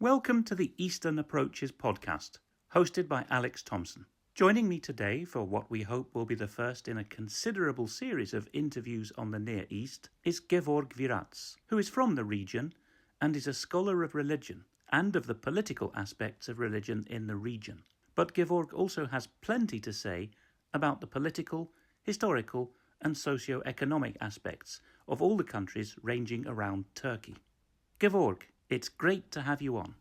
Welcome to the Eastern Approaches podcast, hosted by Alex Thomson. Joining me today for what we hope will be the first in a considerable series of interviews on the Near East is Gevorg Virats, who is from the region and is a scholar of religion and of the political aspects of religion in the region. But Gevorg also has plenty to say about the political, historical and socio-economic aspects of all the countries ranging around Turkey. Gevorg, it's great to have you on.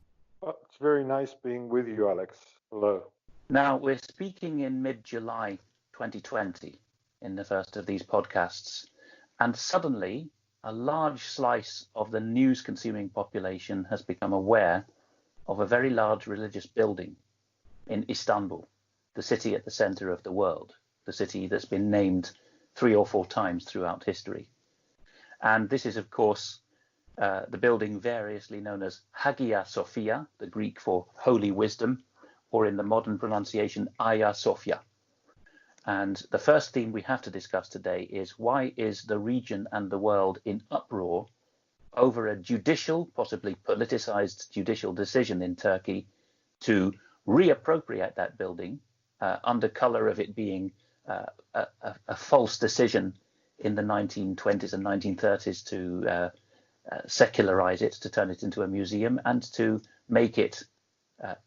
It's very nice being with you, Alex. Hello. Now, we're speaking in mid-July 2020 in the first of these podcasts, and suddenly a large slice of the news-consuming population has become aware of a very large religious building in Istanbul, the city at the center of the world, the city that's been named 3 or 4 times throughout history. And this is, of course, the building variously known as Hagia Sophia, the Greek for holy wisdom, or in the modern pronunciation, Hagia Sophia. And the first theme we have to discuss today is why is the region and the world in uproar over a judicial, possibly politicized judicial decision in Turkey to reappropriate that building under color of it being a false decision in the 1920s and 1930s to secularize it, to turn it into a museum and to make it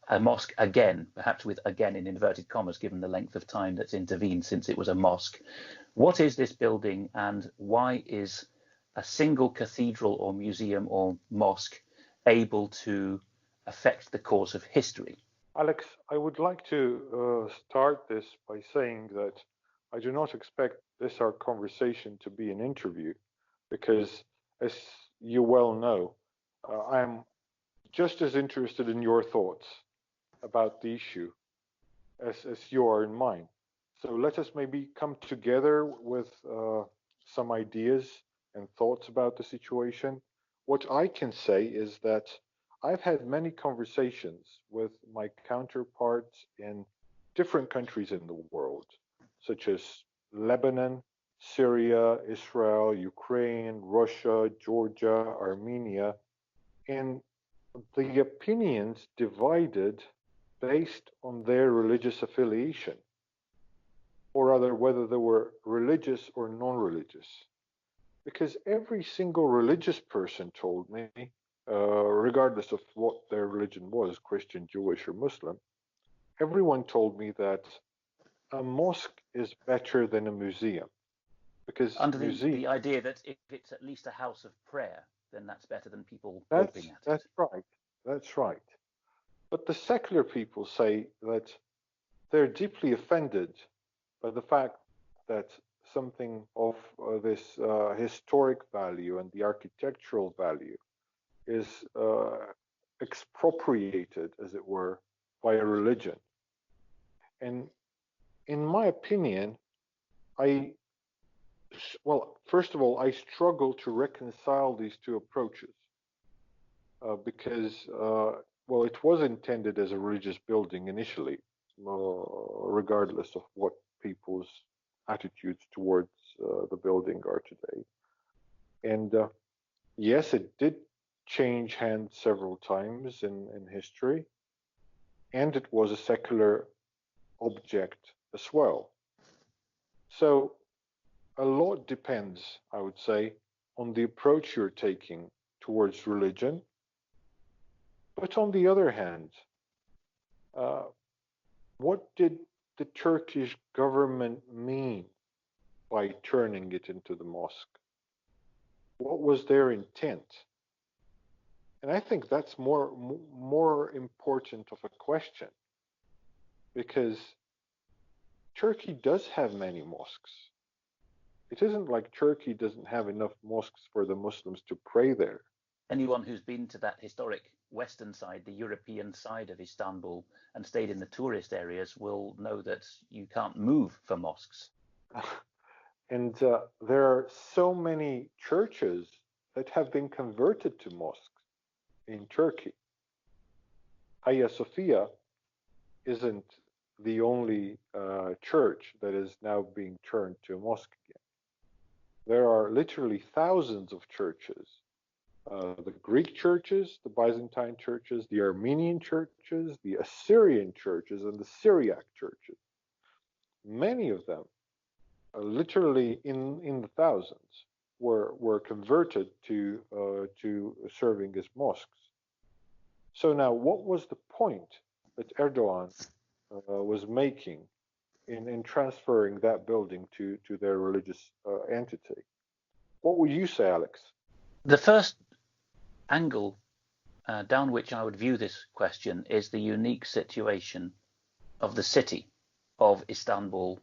a mosque again, perhaps with again in inverted commas, given the length of time that's intervened since it was a mosque. What is this building and why is a single cathedral or museum or mosque able to affect the course of history? Alex, I would like to start this by saying that I do not expect our conversation to be an interview because, as you well know, I'm just as interested in your thoughts about the issue as you are in mine. So let us maybe come together with some ideas and thoughts about the situation. What I can say is that I've had many conversations with my counterparts in different countries in the world, such as Lebanon, Syria, Israel, Ukraine, Russia, Georgia, Armenia, and the opinions divided based on their religious affiliation, or rather whether they were religious or non-religious. Because every single religious person told me, regardless of what their religion was, Christian, Jewish, or Muslim, everyone told me that a mosque is better than a museum. Because under the idea that if it's at least a house of prayer, then that's better than people gawping at it. That's right. That's right. But the secular people say that they're deeply offended by the fact that something of this historic value and the architectural value is expropriated, as it were, by a religion. And in my opinion, first of all, I struggle to reconcile these two approaches because, it was intended as a religious building initially, regardless of what people's attitudes towards the building are today. And yes, it did change hands several times in history, and it was a secular object as well. So a lot depends, I would say, on the approach you're taking towards religion. But on the other hand, what did the Turkish government mean by turning it into the mosque? What was their intent? And I think that's more important of a question, because Turkey does have many mosques. It isn't like Turkey doesn't have enough mosques for the Muslims to pray there. Anyone who's been to that historic western side, the European side of Istanbul, and stayed in the tourist areas will know that you can't move for mosques. And there are so many churches that have been converted to mosques in Turkey. Hagia Sophia isn't the only church that is now being turned to a mosque again. There are literally thousands of churches the Greek churches, the Byzantine churches, the Armenian churches, the Assyrian churches, and the Syriac churches. Many of them, literally in the thousands, were converted to serving as mosques. So now, what was the point that Erdoğan was making in transferring that building to their religious entity? What would you say, Alex? The first angle down which I would view this question is the unique situation of the city of Istanbul,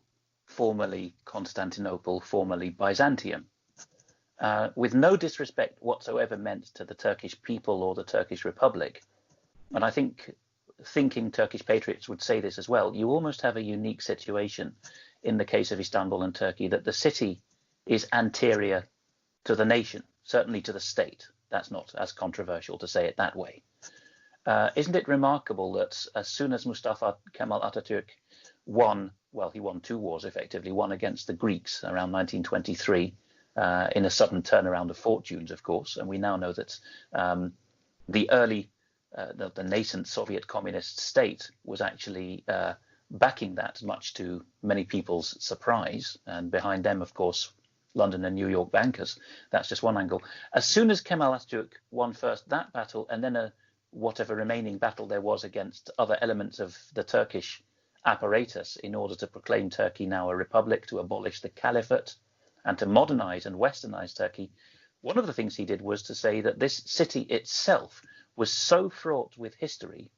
formerly Constantinople, formerly Byzantium, with no disrespect whatsoever meant to the Turkish people or the Turkish Republic. And I think thinking Turkish patriots would say this as well. You almost have a unique situation in the case of Istanbul and Turkey, that the city is anterior to the nation, certainly to the state. That's not as controversial to say it that way. Isn't it remarkable that as soon as Mustafa Kemal Ataturk won, well, he won two wars effectively, one against the Greeks around 1923, in a sudden turnaround of fortunes, of course, and we now know that the nascent Soviet communist state was actually backing that, much to many people's surprise, and behind them, of course, London and New York bankers. That's just one angle. As soon as Kemal Atatürk won first that battle, and then whatever remaining battle there was against other elements of the Turkish apparatus in order to proclaim Turkey now a republic, to abolish the caliphate, and to modernize and westernize Turkey, one of the things he did was to say that this city itself was so fraught with history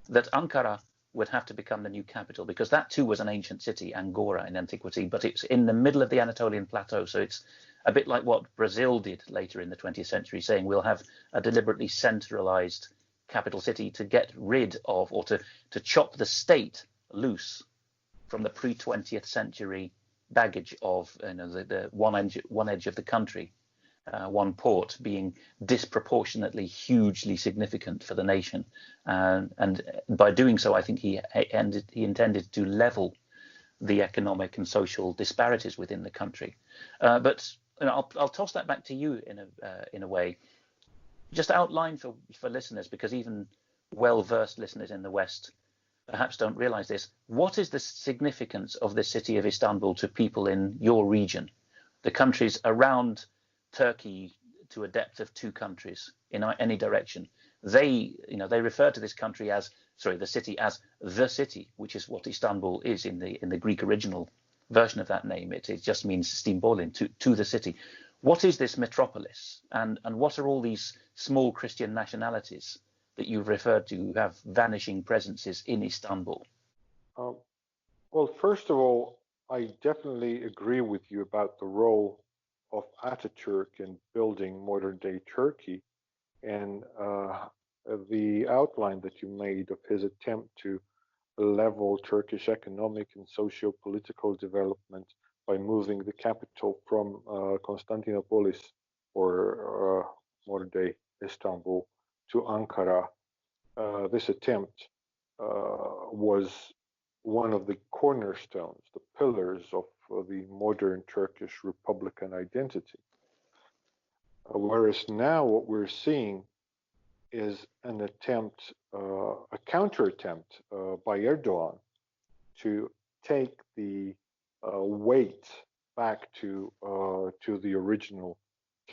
that Ankara would have to become the new capital, because that too was an ancient city, Angora, in antiquity, but it's in the middle of the Anatolian plateau. So it's a bit like what Brazil did later in the 20th century, saying we'll have a deliberately centralized capital city to get rid of, or to chop the state loose from the pre-20th century baggage of the one edge of the country. One port being disproportionately hugely significant for the nation, and by doing so, I think he intended to level the economic and social disparities within the country. But I'll toss that back to you in a way. Just outline for listeners, because even well-versed listeners in the West perhaps don't realize this. What is the significance of the city of Istanbul to people in your region, the countries around Turkey, to a depth of two countries in any direction? They refer to this country as, the city as the city, which is what Istanbul is in the Greek original version of that name. It just means Stimbolin, to the city. What is this metropolis, and what are all these small Christian nationalities that you've referred to who have vanishing presences in Istanbul? Well, first of all, I definitely agree with you about the role of Ataturk in building modern-day Turkey, and the outline that you made of his attempt to level Turkish economic and socio-political development by moving the capital from Constantinopolis, or modern-day Istanbul, to Ankara. This attempt was one of the cornerstones, the pillars of the modern Turkish Republican identity. Whereas now what we're seeing is an attempt, a counter attempt by Erdoğan to take the weight back to the original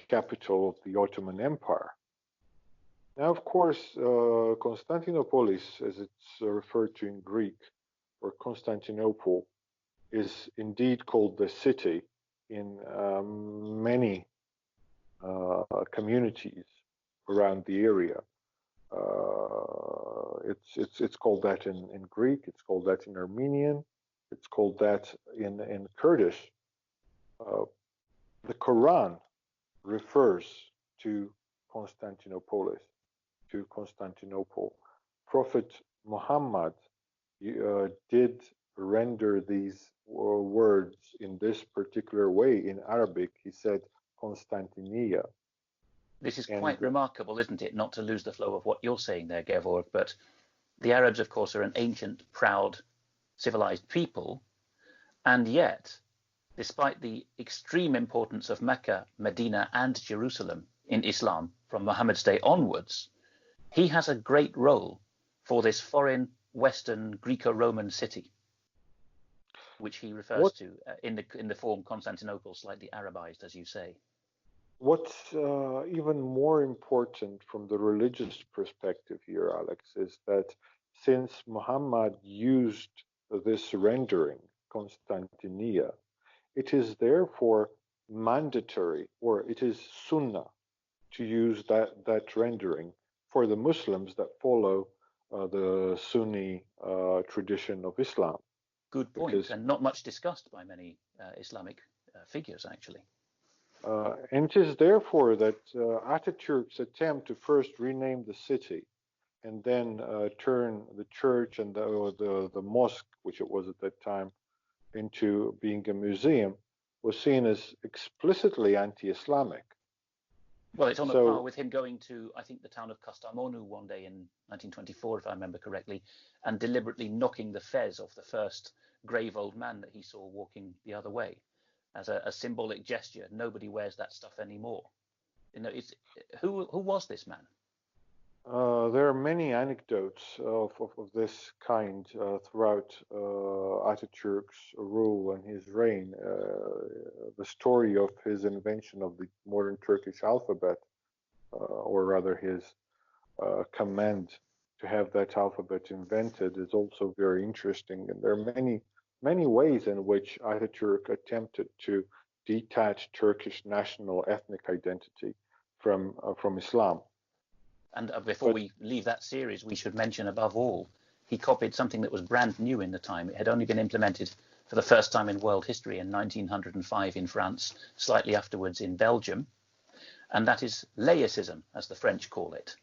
capital of the Ottoman Empire. Now, of course, Constantinopolis, as it's referred to in Greek, or Constantinople, is indeed called the city in many communities around the area. It's called that in Greek. It's called that in Armenian. It's called that in Kurdish. The Quran refers to Constantinopolis, to Constantinople. Prophet Muhammad did render these words in this particular way in Arabic. He said Constantinia. This is quite remarkable, isn't it? Not to lose the flow of what you're saying there, Gevorg, but the Arabs, of course, are an ancient, proud, civilized people, and yet, despite the extreme importance of Mecca, Medina, and Jerusalem in Islam from Muhammad's day onwards, he has a great role for this foreign Western Greco-Roman city, which he refers to in the form Constantinople, slightly Arabized, as you say. What's even more important from the religious perspective here, Alex, is that since Muhammad used this rendering, Constantinia, it is therefore mandatory, or it is sunnah, to use that rendering for the Muslims that follow the Sunni tradition of Islam. Good point, and not much discussed by many Islamic figures, actually. And it is therefore that Ataturk's attempt to first rename the city and then turn the church and the mosque, which it was at that time, into being a museum, was seen as explicitly anti-Islamic. Well, it's on a par with him going to, I think, the town of Kastamonu one day in 1924, if I remember correctly, and deliberately knocking the fez off the first grave old man that he saw walking the other way, as a symbolic gesture. Nobody wears that stuff anymore. You know, who was this man? There are many anecdotes of this kind throughout Ataturk's rule and his reign. The story of his invention of the modern Turkish alphabet, or rather his command to have that alphabet invented, is also very interesting. And there are many ways in which Ataturk attempted to detach Turkish national ethnic identity from Islam. And before we leave that series, we should mention, above all, he copied something that was brand new in the time. It had only been implemented for the first time in world history in 1905 in France, slightly afterwards in Belgium, and that is laicism, as the French call it.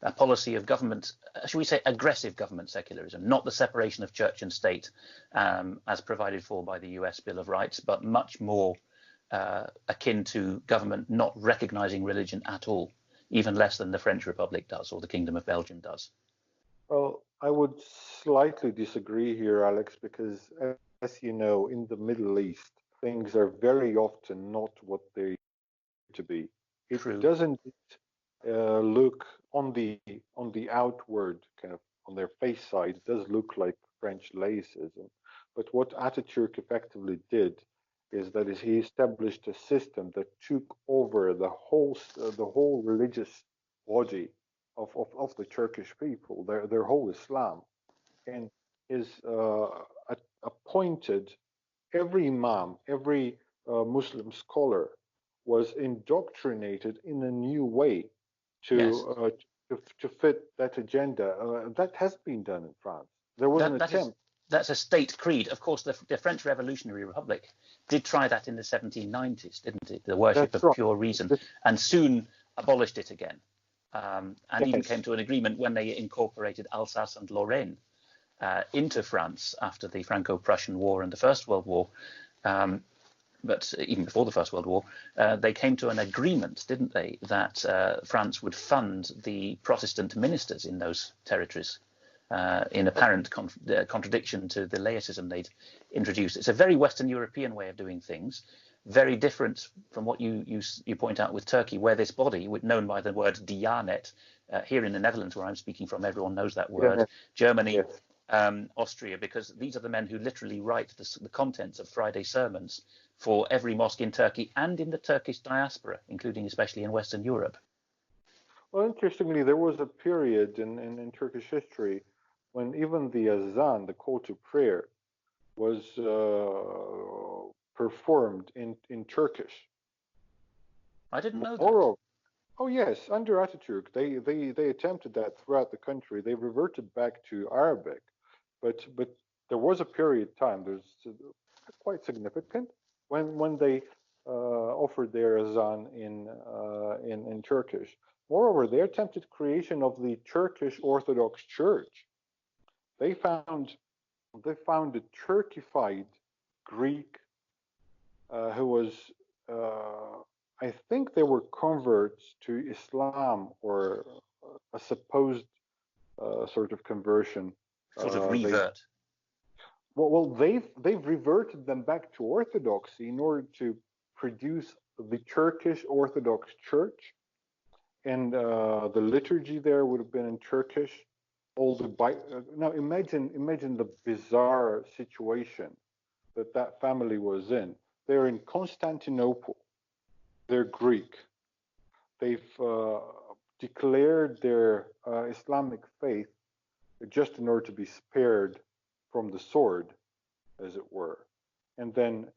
A policy of government, should we say aggressive government secularism, not the separation of church and state as provided for by the US Bill of Rights, but much more akin to government not recognizing religion at all, even less than the French Republic does or the Kingdom of Belgium does. Well, I would slightly disagree here, Alex, because as you know, in the Middle East, things are very often not what they to be. It True. Doesn't look on the outward, kind of on their face side, it does look like French laicism. But what Ataturk effectively did is that he established a system that took over the whole religious body of the Turkish people, their whole Islam, and is appointed every imam, every Muslim scholar was indoctrinated in a new way to fit that agenda. That has been done in France. There was an attempt. That's a state creed. Of course, the French Revolutionary Republic did try that in the 1790s, didn't it? The worship of pure reason, and soon abolished it again. And even came to an agreement when they incorporated Alsace and Lorraine into France after the Franco-Prussian War and the First World War. But even before the First World War, they came to an agreement, didn't they, that France would fund the Protestant ministers in those territories, in apparent contradiction to the laicism they'd introduced. It's a very Western European way of doing things, very different from what you point out with Turkey, where this body, known by the word Diyanet, here in the Netherlands, where I'm speaking from, everyone knows that word, Germany, Austria, because these are the men who literally write the contents of Friday sermons for every mosque in Turkey and in the Turkish diaspora, including especially in Western Europe. Well, interestingly, there was a period in Turkish history when even the azan, the call to prayer, was performed in Turkish. I didn't know that. Oh yes, under Ataturk, they attempted that throughout the country. They reverted back to Arabic, but there was a period of time, there's quite significant, when they offered their azan in Turkish. Moreover, they attempted creation of the Turkish Orthodox Church. They found a Turkified Greek who was, I think they were converts to Islam, or a supposed sort of conversion. Sort of revert. They've reverted them back to Orthodoxy in order to produce the Turkish Orthodox Church, and the liturgy there would have been in Turkish. All the now imagine the bizarre situation that family was in. They're in Constantinople. They're Greek. They've declared their Islamic faith just in order to be spared from the sword, as it were. And then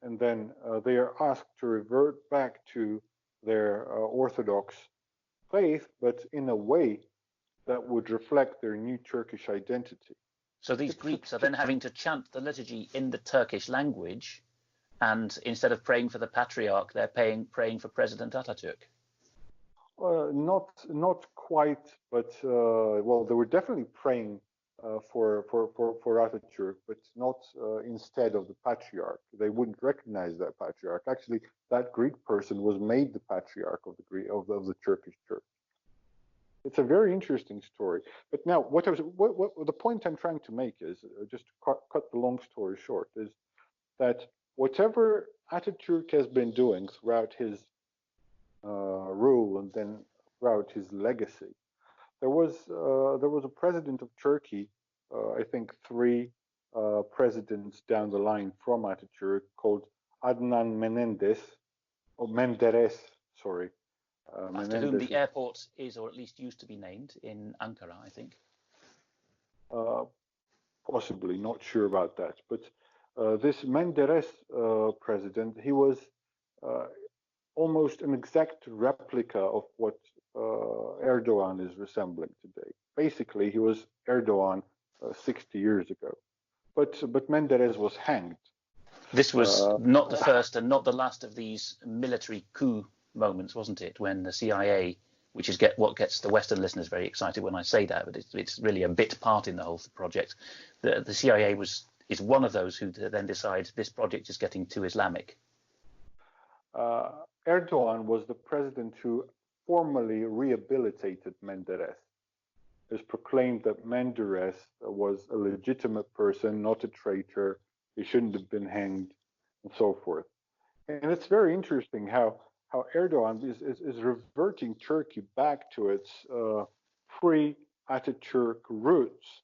they are asked to revert back to their Orthodox faith, but in a way that would reflect their new Turkish identity. So these Greeks are then having to chant the liturgy in the Turkish language, and instead of praying for the patriarch, they're praying for President Ataturk. Not quite, but well, they were definitely praying for Ataturk, but not instead of the patriarch. They wouldn't recognize that patriarch. Actually, that Greek person was made the patriarch of the Turkish church. It's a very interesting story. But now, what the point I'm trying to make is, just to cut the long story short, is that whatever Ataturk has been doing throughout his rule and then throughout his legacy, there was a president of Turkey, I think 3 presidents down the line from Ataturk, called Adnan Menderes, sorry. After whom the airport is, or at least used to be named, in Ankara, I think. Possibly, not sure about that. But this Menderes president, he was almost an exact replica of what Erdoğan is resembling today. Basically, he was Erdoğan 60 years ago. But Menderes was hanged. This was not the first and not the last of these military coup moments, wasn't it? When the CIA, which is what gets the Western listeners very excited when I say that, but it's really a bit part in the whole project. The CIA is one of those who then decide this project is getting too Islamic. Erdoğan was the president who formally rehabilitated Menderes. It was proclaimed that Menderes was a legitimate person, not a traitor. He shouldn't have been hanged, and so forth. And it's very interesting how Erdoğan is reverting Turkey back to its pre-Ataturk roots.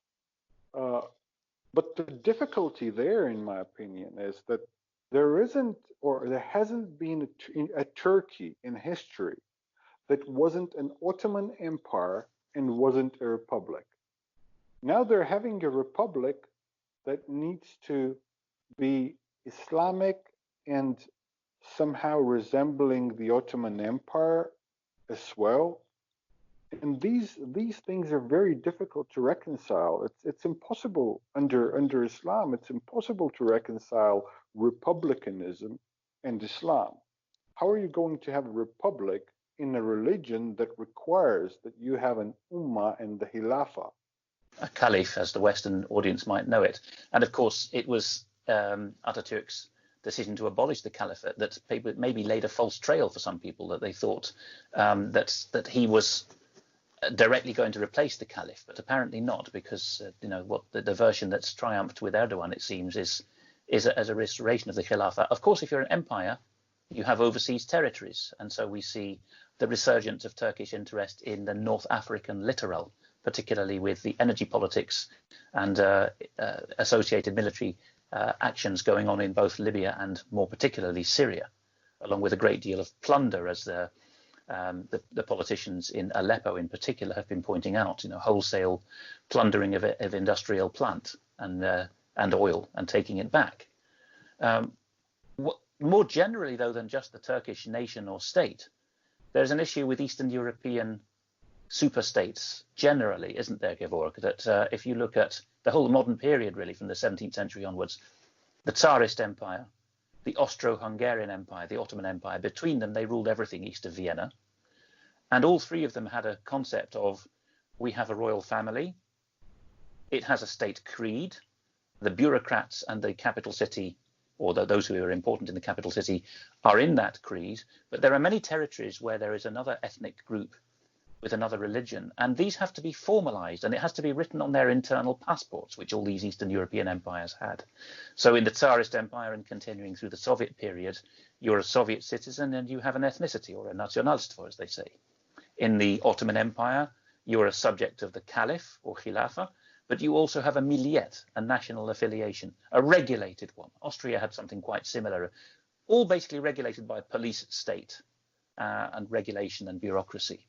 But the difficulty there, in my opinion, is that there hasn't been a Turkey in history that wasn't an Ottoman Empire and wasn't a republic. Now they're having a republic that needs to be Islamic and somehow resembling the Ottoman Empire as well. And these things are very difficult to reconcile. It's impossible under Islam. It's impossible to reconcile republicanism and Islam. How are you going to have a republic in a religion that requires that you have an ummah and the khilafah? A caliph, as the Western audience might know it. And of course, it was Ataturk's decision to abolish the caliphate that maybe laid a false trail for some people, that they thought that he was directly going to replace the caliph, but apparently not, because what the version that's triumphed with Erdoğan, it seems, is as a restoration of the khilafah. Of course, if you're an empire, you have overseas territories, and so we see the resurgence of Turkish interest in the North African littoral, particularly with the energy politics and associated military actions going on in both Libya and more particularly Syria, along with a great deal of plunder, as the politicians in Aleppo in particular have been pointing out, wholesale plundering of industrial plant and oil and taking it back. More generally, though, than just the Turkish nation or state, there's an issue with Eastern European superstates generally, isn't there, Gevorg? That if you look at the whole modern period, really, from the 17th century onwards, the Tsarist Empire, the Austro-Hungarian Empire, the Ottoman Empire, between them, they ruled everything east of Vienna. And all 3 of them had a concept of, we have a royal family, it has a state creed, the bureaucrats and the capital city, or those who are important in the capital city, are in that creed. But there are many territories where there is another ethnic group with another religion, and these have to be formalized, and it has to be written on their internal passports, which all these Eastern European empires had. So in the Tsarist Empire and continuing through the Soviet period, you're a Soviet citizen and you have an ethnicity, or a nationalstvo, as they say. In the Ottoman Empire, you're a subject of the Caliph or Khilafah, but you also have a milliyet, a national affiliation, a regulated one. Austria had something quite similar, all basically regulated by a police state and regulation and bureaucracy.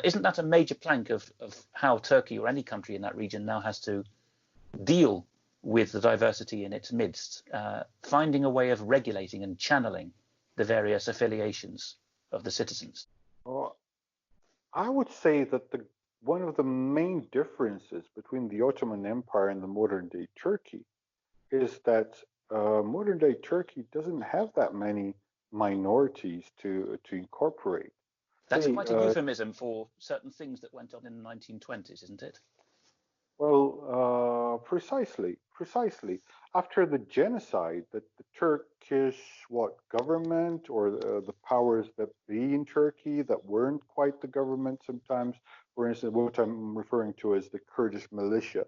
Isn't that a major plank of how Turkey or any country in that region now has to deal with the diversity in its midst, finding a way of regulating and channeling the various affiliations of the citizens? Well, I would say that one of the main differences between the Ottoman Empire and the modern day Turkey is that modern day Turkey doesn't have that many minorities to incorporate. That's quite a euphemism for certain things that went on in the 1920s, isn't it? Well, precisely. After the genocide, that the Turkish government or the powers that be in Turkey that weren't quite the government sometimes, for instance, what I'm referring to as the Kurdish militia,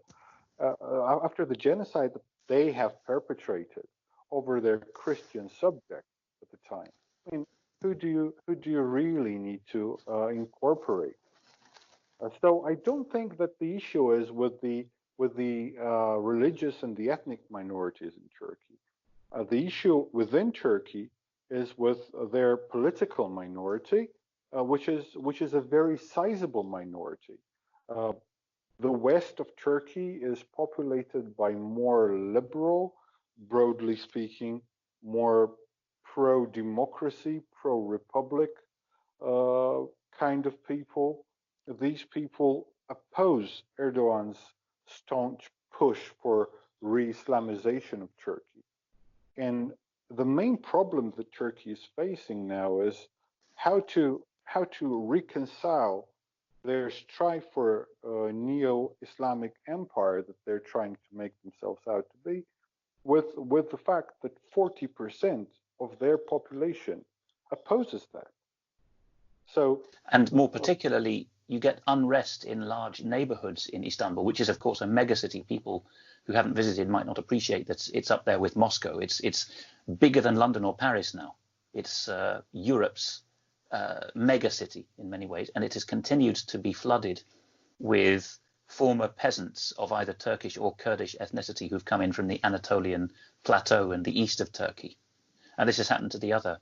after the genocide that they have perpetrated over their Christian subjects at the time. I mean, who do you really need to incorporate? So I don't think that the issue is with the religious and the ethnic minorities in Turkey. The issue within Turkey is with their political minority, which is a very sizable minority. The west of Turkey is populated by more liberal, broadly speaking, more pro-democracy, pro-republic kind of people. These people oppose Erdogan's staunch push for re-Islamization of Turkey. And the main problem that Turkey is facing now is how to reconcile their strive for a neo-Islamic empire that they're trying to make themselves out to be, with the fact that 40% of their population opposes that. So, and more particularly, you get unrest in large neighborhoods in Istanbul, which is, of course, a megacity. People who haven't visited might not appreciate that it's up there with Moscow. It's bigger than London or Paris now. It's Europe's megacity in many ways, and it has continued to be flooded with former peasants of either Turkish or Kurdish ethnicity who've come in from the Anatolian plateau and the east of Turkey. And this has happened to the other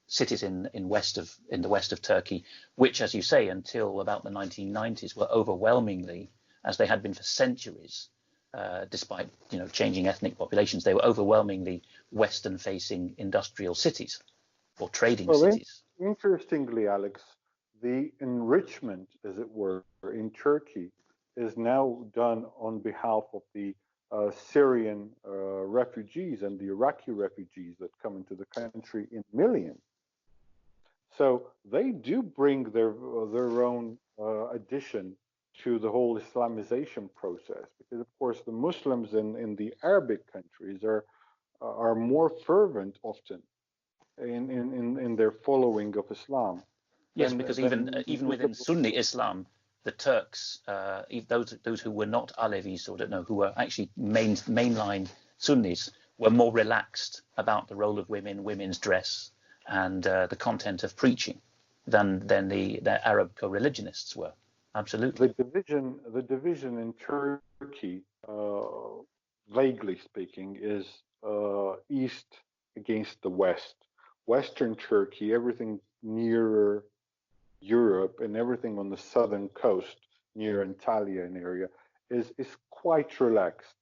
cities in the west of Turkey, which, as you say, until about the 1990s were overwhelmingly, as they had been for centuries, despite changing ethnic populations, they were overwhelmingly Western-facing industrial cities or trading cities. Interestingly, Alex, the enrichment, as it were, in Turkey is now done on behalf of the Syrian refugees and the Iraqi refugees that come into the country in millions. So they do bring their own addition to the whole Islamization process, because of course the Muslims in the Arabic countries are more fervent often in their following of Islam. Yes, because even within Sunni Islam, the Turks, those who were not Alevis or who were actually mainline Sunnis, were more relaxed about the role of women, women's dress, and the content of preaching than the Arab co-religionists were. Absolutely. The division in Turkey, vaguely speaking, is east against the west. Western Turkey, everything nearer Europe, and everything on the southern coast near Antalya and area is quite relaxed.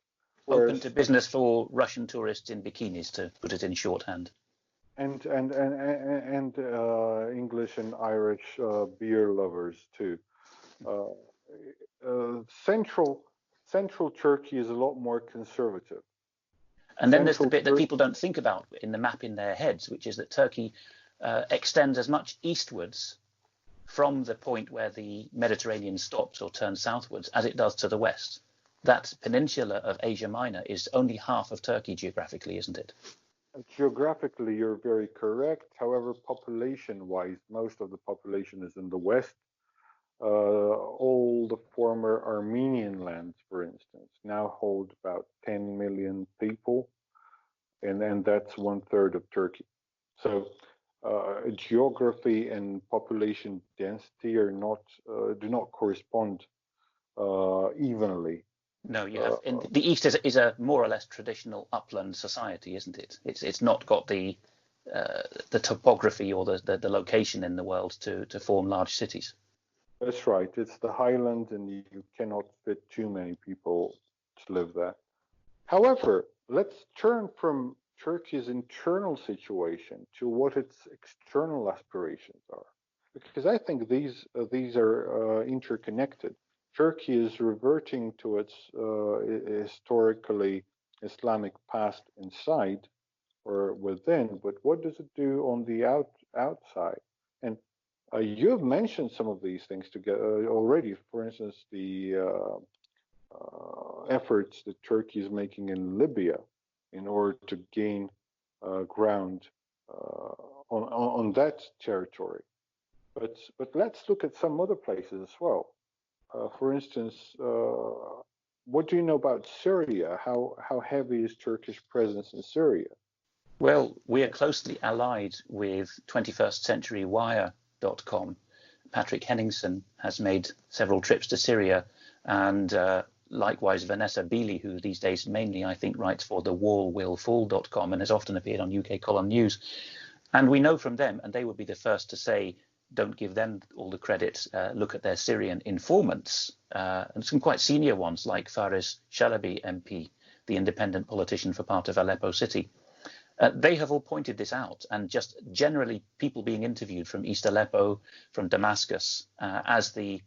Open to business for Russian tourists in bikinis, to put it in shorthand. And English and Irish beer lovers too. Central Turkey is a lot more conservative. And then there's the bit that people don't think about in the map in their heads, which is that Turkey extends as much eastwards from the point where the Mediterranean stops or turns southwards as it does to the west. That peninsula of Asia Minor is only half of Turkey geographically, isn't it? Geographically, you're very correct. However, population-wise, most of the population is in the west. All the former Armenian lands, for instance, now hold about 10 million people, and that's 1/3 of Turkey. So geography and population density are not do not correspond evenly. No, you have in the East is a more or less traditional upland society, isn't it? It's not got the topography or the location in the world to form large cities. That's right. It's the highland, and you cannot fit too many people to live there. However, let's turn from Turkey's internal situation to what its external aspirations are, because I think these are interconnected. Turkey is reverting to its historically Islamic past inside or within, but what does it do on the outside? And you have mentioned some of these things already. For instance, the efforts that Turkey is making in Libya in order to gain ground on that territory. But let's look at some other places as well. For instance, what do you know about Syria? How heavy is Turkish presence in Syria? Well, we are closely allied with 21stcenturywire.com. Patrick Henningsen has made several trips to Syria, and likewise Vanessa Beeley, who these days mainly, I think, writes for thewallwillfall.com and has often appeared on UK Column News. And we know from them, and they would be the first to say, don't give them all the credit, look at their Syrian informants, and some quite senior ones like Faris Shalabi MP, the independent politician for part of Aleppo City. They have all pointed this out, and just generally people being interviewed from East Aleppo, from Damascus, as the,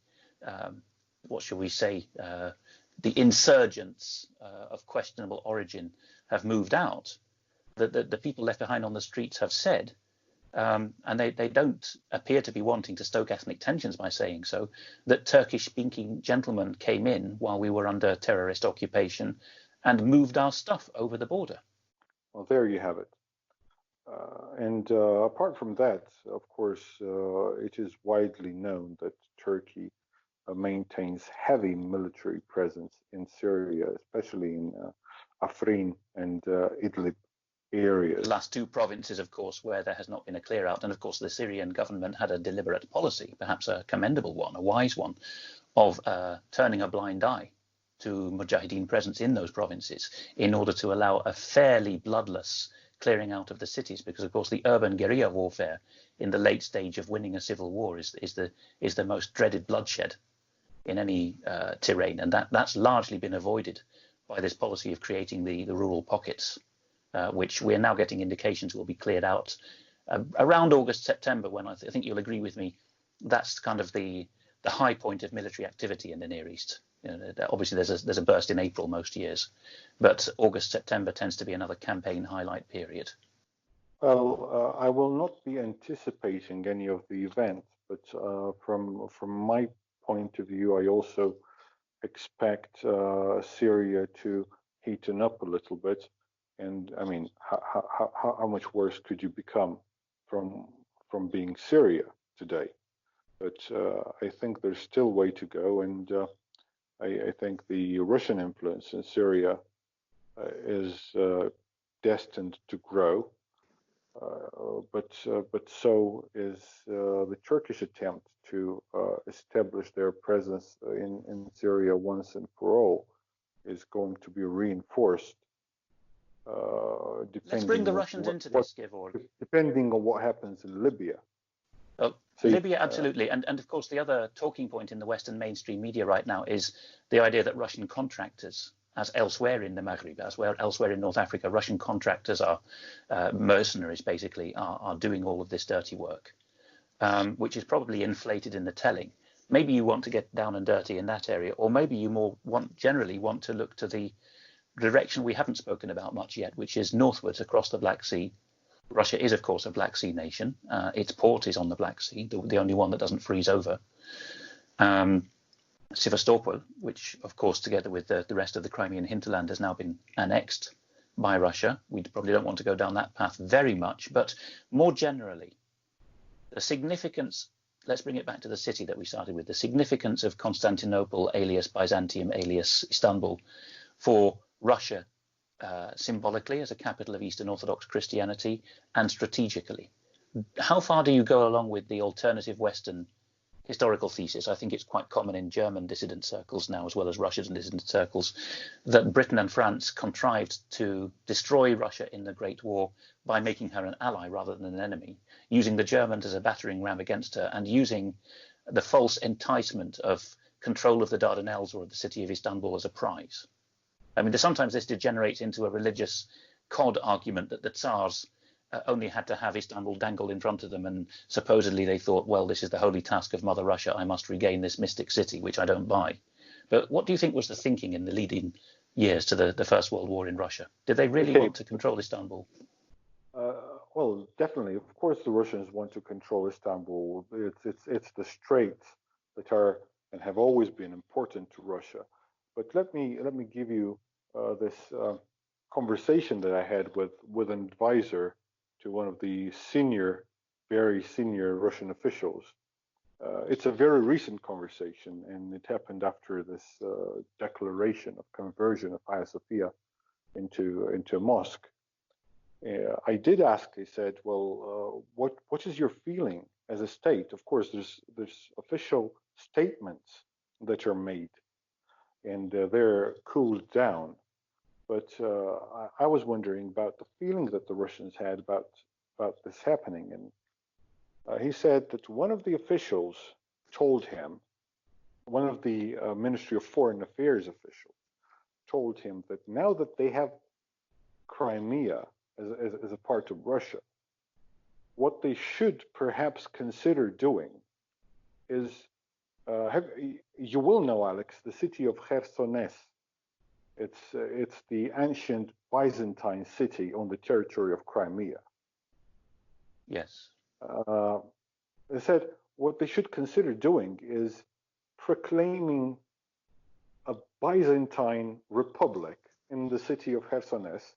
what shall we say, the insurgents of questionable origin have moved out, the people left behind on the streets have said, and they don't appear to be wanting to stoke ethnic tensions by saying so, that Turkish-speaking gentlemen came in while we were under terrorist occupation and moved our stuff over the border. Well, there you have it. And apart from that, of course, it is widely known that Turkey maintains heavy military presence in Syria, especially in Afrin and Idlib areas. The last two provinces, of course, where there has not been a clear out. And of course, the Syrian government had a deliberate policy, perhaps a commendable one, a wise one, of turning a blind eye to Mujahideen presence in those provinces in order to allow a fairly bloodless clearing out of the cities, because of course the urban guerrilla warfare in the late stage of winning a civil war is the most dreaded bloodshed in any terrain, and that's largely been avoided by this policy of creating the rural pockets, which we're now getting indications will be cleared out around August, September, when I think you'll agree with me that's kind of the high point of military activity in the Near East. You know, obviously, there's a burst in April most years, but August, September tends to be another campaign highlight period. Well, I will not be anticipating any of the events, but from my point of view, I also expect Syria to heaten up a little bit. And I mean, how much worse could you become from being Syria today? But I think there's still way to go, and I think the Russian influence in Syria is destined to grow, but so is the Turkish attempt to establish their presence in Syria once and for all is going to be reinforced. Let's bring the Russians into this, Gevorg. Depending on what happens in Libya. Libya, absolutely. And of course, the other talking point in the Western mainstream media right now is the idea that Russian contractors, as elsewhere in the Maghreb, as well elsewhere in North Africa, Russian contractors are mercenaries, basically, are doing all of this dirty work, which is probably inflated in the telling. Maybe you want to get down and dirty in that area, or maybe you generally want to look to the direction we haven't spoken about much yet, which is northwards across the Black Sea. Russia is, of course, a Black Sea nation. Its port is on the Black Sea, the only one that doesn't freeze over. Sevastopol, which, of course, together with the rest of the Crimean hinterland, has now been annexed by Russia. We probably don't want to go down that path very much, but more generally, the significance, let's bring it back to the city that we started with, the significance of Constantinople, alias Byzantium, alias Istanbul, for Russia, symbolically as a capital of Eastern Orthodox Christianity, and strategically. How far do you go along with the alternative Western historical thesis? I think it's quite common in German dissident circles now, as well as Russian dissident circles, that Britain and France contrived to destroy Russia in the Great War by making her an ally rather than an enemy, using the Germans as a battering ram against her, and using the false enticement of control of the Dardanelles or of the city of Istanbul as a prize. I mean, sometimes this degenerates into a religious cod argument that the Tsars only had to have Istanbul dangled in front of them, and supposedly they thought, well, this is the holy task of Mother Russia, I must regain this mystic city, which I don't buy. But what do you think was the thinking in the leading years to the First World War in Russia? Did they really want to control Istanbul? Well, definitely. Of course, the Russians want to control Istanbul. It's the straits that are and have always been important to Russia. But let me give you this conversation that I had with an advisor to one of the very senior Russian officials. It's a very recent conversation, and it happened after this declaration of conversion of Hagia Sophia into a mosque. I did ask. He said, "Well, what is your feeling as a state?" Of course, there's official statements that are made, and they're cooled down. But I was wondering about the feeling that the Russians had about this happening, and he said that one of the officials told him, one of the Ministry of Foreign Affairs officials told him that now that they have Crimea as a part of Russia, what they should perhaps consider doing is, you will know, Alex, the city of Chersones. It's the ancient Byzantine city on the territory of Crimea. Yes. They said what they should consider doing is proclaiming a Byzantine republic in the city of Chersones,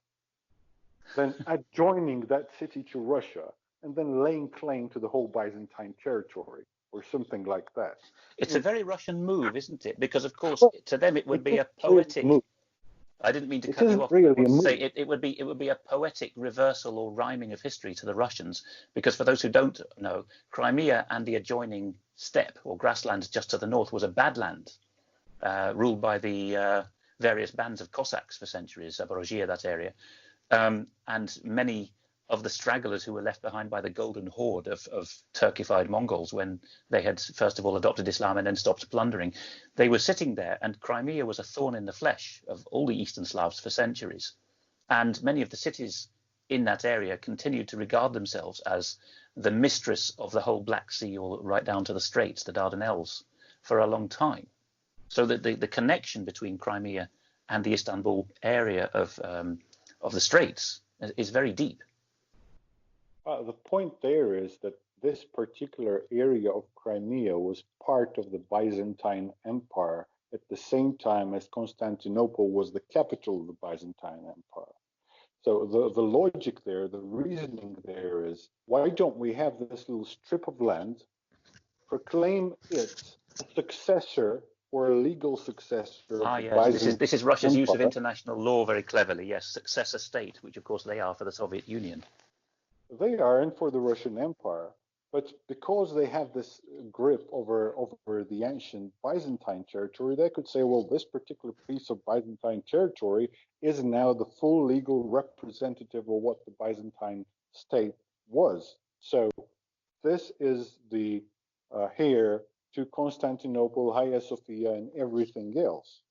then adjoining that city to Russia, and then laying claim to the whole Byzantine territory, or something like that. It's a very Russian move, isn't it? Because, of course, to them it would be a poetic. I didn't mean to cut you off. It would be a poetic reversal or rhyming of history to the Russians, because for those who don't know, Crimea and the adjoining steppe or grassland just to the north was a bad land, ruled by the various bands of Cossacks for centuries, Zaporozhye, that area. And many of the stragglers who were left behind by the Golden Horde of Turkified Mongols when they had first of all adopted Islam and then stopped plundering, they were sitting there, and Crimea was a thorn in the flesh of all the Eastern Slavs for centuries. And many of the cities in that area continued to regard themselves as the mistress of the whole Black Sea, or right down to the Straits, the Dardanelles, for a long time. So that the connection between Crimea and the Istanbul area of the Straits is very deep. The point there is that this particular area of Crimea was part of the Byzantine Empire at the same time as Constantinople was the capital of the Byzantine Empire. So the logic there, the reasoning there is, why don't we have this little strip of land, proclaim it a successor or a legal successor of the Byzantine this is Russia's Empire. use of international law very cleverly. Yes, successor state, which of course they are for the Soviet Union. They are, and for the Russian Empire. But because they have this grip over the ancient Byzantine territory, they could say, well, this particular piece of Byzantine territory is now the full legal representative of what the Byzantine state was. So this is the heir to Constantinople, Hagia Sophia, and everything else.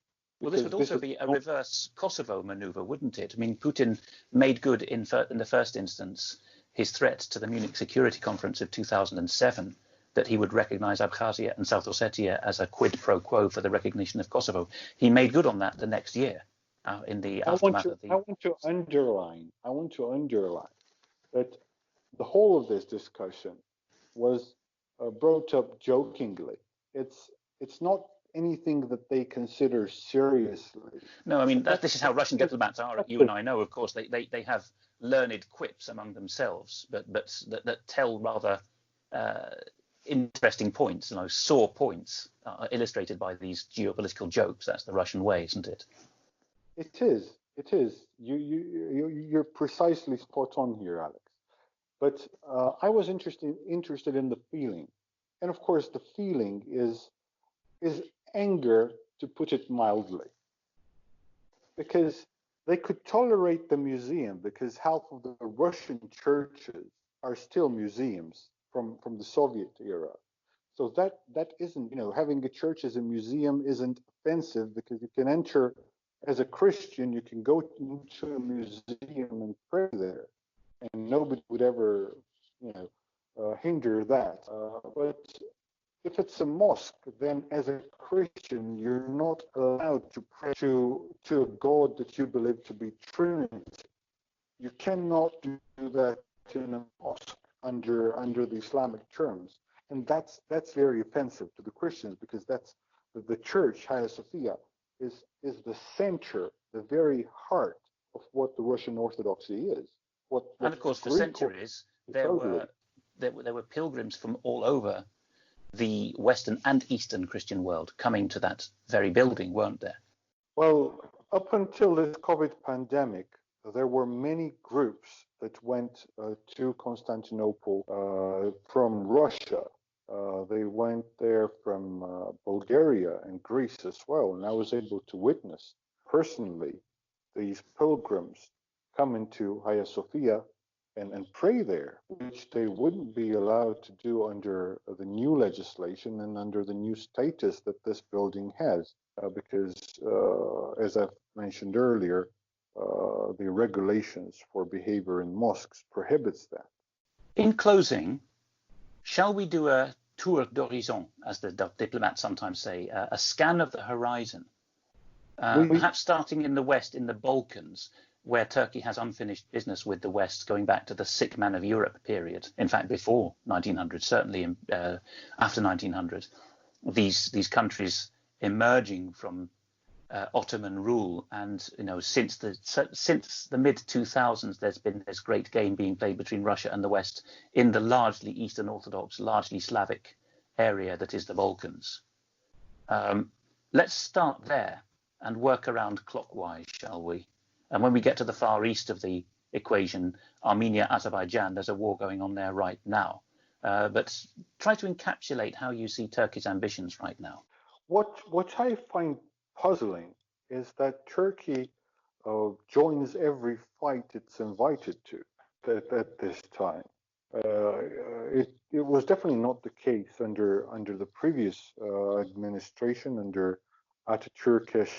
Well, this would also be a reverse Kosovo maneuver, wouldn't it? I mean, Putin made good in the first instance his threat to the Munich Security Conference of 2007 that he would recognize Abkhazia and South Ossetia as a quid pro quo for the recognition of Kosovo. He made good on that the next year in the aftermath of the... I want to underline that the whole of this discussion was brought up jokingly. It's not anything that they consider seriously. No, I mean, this is how Russian diplomats are. You and I know, of course, they have learned quips among themselves, but that tell rather interesting points, sore points, illustrated by these geopolitical jokes. That's the Russian way, isn't it? It is. You're precisely spot on here, Alex. But I was interested in the feeling, and of course, the feeling is anger, to put it mildly, because they could tolerate the museum because half of the Russian churches are still museums from the Soviet era. So that isn't, having a church as a museum isn't offensive, because you can enter as a Christian, you can go into a museum and pray there, and nobody would ever, hinder that. But if it's a mosque, then as a Christian, you're not allowed to pray to a God that you believe to be Trinity. You cannot do that in a mosque under the Islamic terms, and that's very offensive to the Christians, because that's the church, Hagia Sophia, is the center, the very heart of what the Russian Orthodoxy is. And of course, for centuries, there were pilgrims from all over the Western and Eastern Christian world coming to that very building, weren't there? Well, up until this COVID pandemic, there were many groups that went to Constantinople from Russia. They went there from Bulgaria and Greece as well. And I was able to witness personally these pilgrims come into Hagia Sophia and pray there, which they wouldn't be allowed to do under the new legislation and under the new status that this building has, because, as I've mentioned earlier, the regulations for behavior in mosques prohibits that. In closing, shall we do a tour d'horizon, as the diplomats sometimes say, a scan of the horizon, perhaps starting in the West, in the Balkans, where Turkey has unfinished business with the West, going back to the sick man of Europe period. In fact, before 1900, certainly after 1900, these countries emerging from Ottoman rule, and since the mid 2000s, there's been this great game being played between Russia and the West in the largely Eastern Orthodox, largely Slavic area that is the Balkans. Let's start there and work around clockwise, shall we? And when we get to the far east of the equation, Armenia, Azerbaijan, there's a war going on there right now. But try to encapsulate how you see Turkey's ambitions right now. What I find puzzling is that Turkey joins every fight it's invited to at this time. It was definitely not the case under the previous administration, under Ataturkish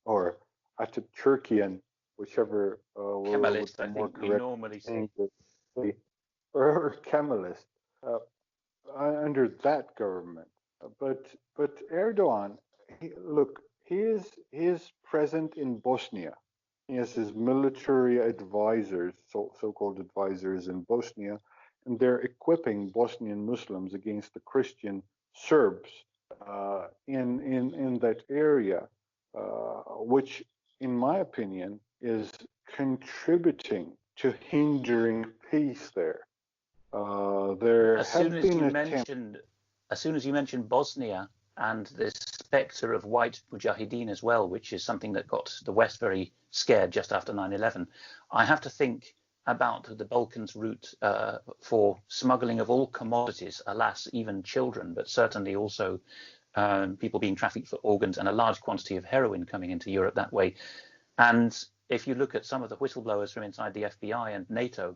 or Ataturkian, whichever Kemalist, would I be more think we correct, normally say, or Kemalist, under that government. But Erdoğan, he is present in Bosnia. He has his military advisors, so-called advisors in Bosnia, and they're equipping Bosnian Muslims against the Christian Serbs in that area, which, in my opinion, is contributing to hindering peace there. As soon as you mentioned Bosnia and this spectre of white mujahideen as well, which is something that got the West very scared just after 9/11, I have to think about the Balkans route for smuggling of all commodities, alas, even children, but certainly also people being trafficked for organs, and a large quantity of heroin coming into Europe that way. And if you look at some of the whistleblowers from inside the FBI and NATO,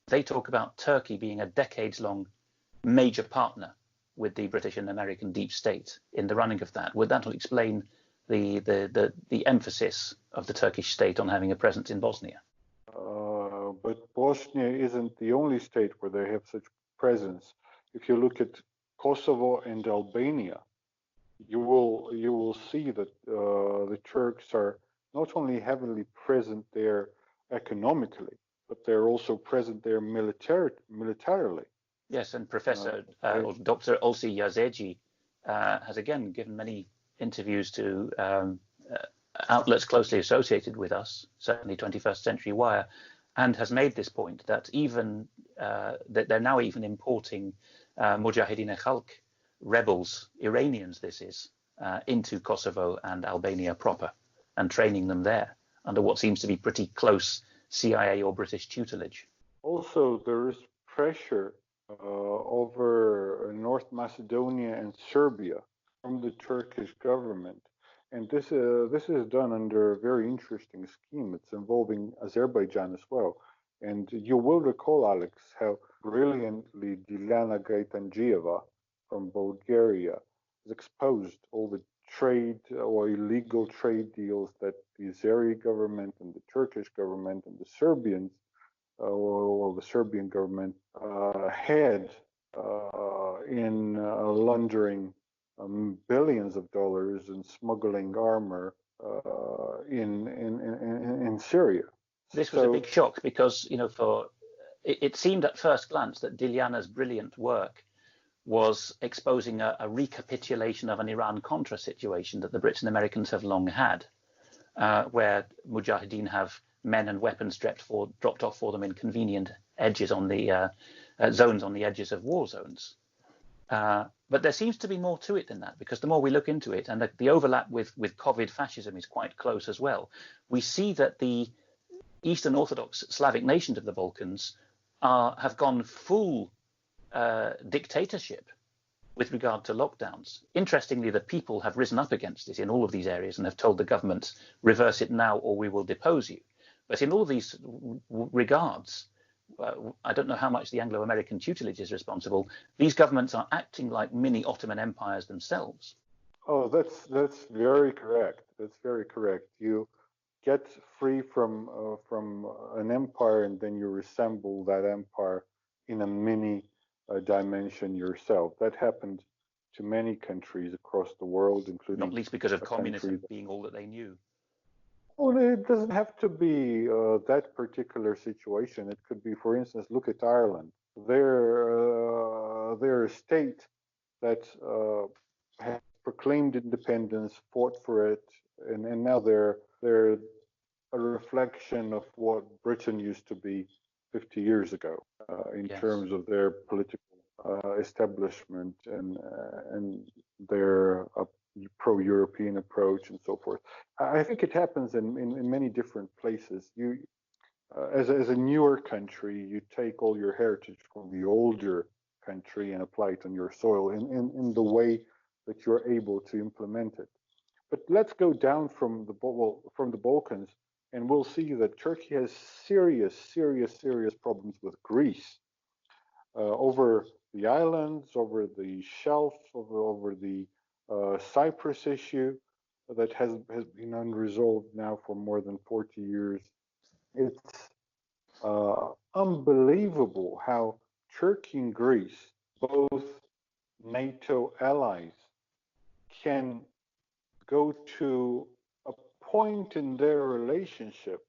they talk about Turkey being a decades-long major partner with the British and American deep state in the running of that. Would that explain the emphasis of the Turkish state on having a presence in Bosnia? But Bosnia isn't the only state where they have such presence. If you look at Kosovo and Albania, you will see that the Turks are not only heavily present there economically, but they're also present there militarily. Yes, and Professor Dr. Olsi Yazeci has again given many interviews to outlets closely associated with us, certainly 21st Century Wire, and has made this point that even that they're now even importing Mujahideen Khalq rebels, Iranians this is, into Kosovo and Albania proper, and training them there under what seems to be pretty close CIA or British tutelage. Also, there is pressure over North Macedonia and Serbia from the Turkish government. And this is done under a very interesting scheme. It's involving Azerbaijan as well. And you will recall, Alex, how brilliantly Dilyana Gaitangieva from Bulgaria has exposed all the trade or illegal trade deals that the Azeri government and the Turkish government and the Serbians, or the Serbian government, had in laundering billions of dollars and smuggling armor in Syria. This was a big shock because, it seemed at first glance that Dilyana's brilliant work was exposing a recapitulation of an Iran-Contra situation that the Brits and Americans have long had, where Mujahideen have men and weapons dropped off for them in convenient edges on the zones on the edges of war zones. But there seems to be more to it than that, because the more we look into it, and the overlap with COVID fascism is quite close as well, we see that the Eastern Orthodox Slavic nations of the Balkans have gone full dictatorship with regard to lockdowns. Interestingly, the people have risen up against it in all of these areas and have told the governments, reverse it now or we will depose you. But in all these regards, I don't know how much the Anglo-American tutelage is responsible. These governments are acting like mini Ottoman empires themselves. Oh, that's very correct. That's very correct. You get free from an empire, and then you resemble that empire in a mini dimension yourself. That happened to many countries across the world, including not least because of communism being all that they knew. Well, it doesn't have to be that particular situation. It could be, for instance, look at Ireland. They're a state that has proclaimed independence, fought for it, and now they're a reflection of what Britain used to be 50 years ago in terms of their political establishment and their pro-European approach and so forth. I think it happens in many different places. You, as a newer country, you take all your heritage from the older country and apply it on your soil in the way that you're able to implement it. But let's go down from the Balkans, and we'll see that Turkey has serious problems with Greece over the islands, over the shelf, over the Cyprus issue that has been unresolved now for more than 40 years. It's unbelievable how Turkey and Greece, both NATO allies, can go to a point in their relationship